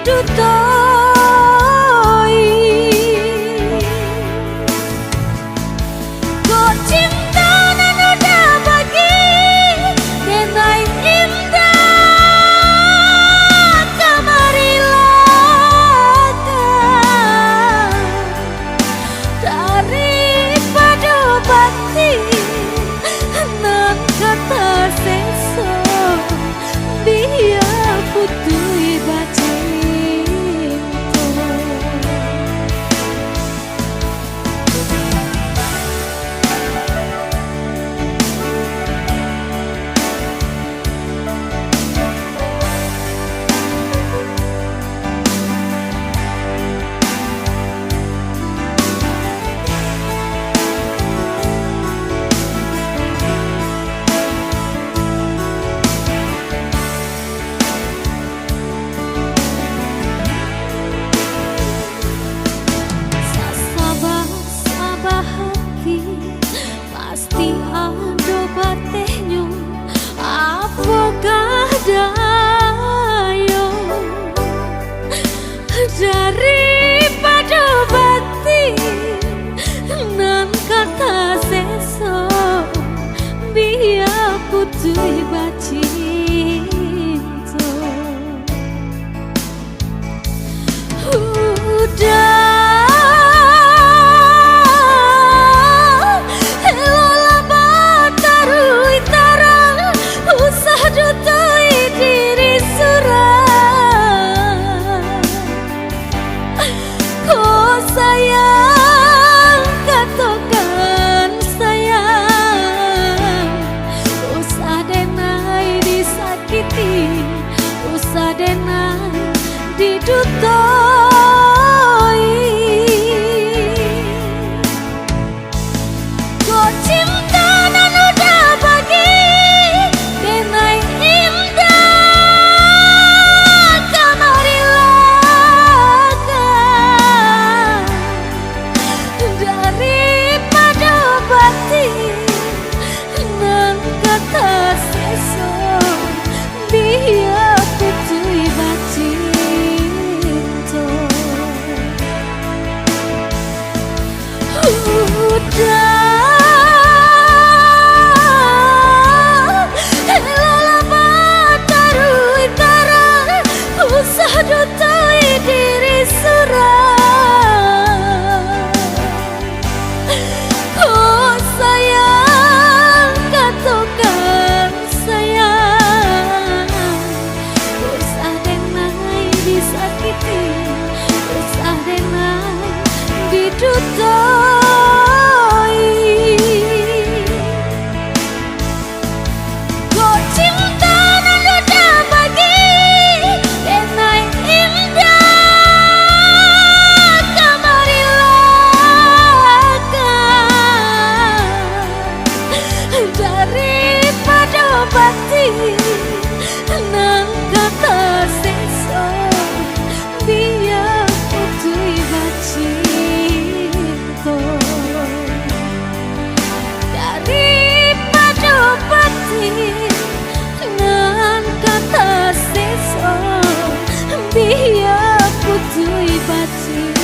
didutoi. Kok cinta nan udah bagi denai indah kamarilah daripada batin nan kata seso biar putui bacinto. Pasti ada batehnya apakah dayo daripada batin nan kata seso biar putui bacinto. Udah usah denai didutoi. Kok cinta nan udah bagi denai indah kamarilah daripada batin nan kata seso biar putui bacinto. Udah elola batarui tarang usah dutui diri surang. Kok sayang katakan sayang usah denai disakiti, usah denai didutoi. Kok cinta nan udah bagi denai indah kamarilah daripada batin nan kata seso biar putui bacinto. Daripada batin nan kata seso biar putui bacinto.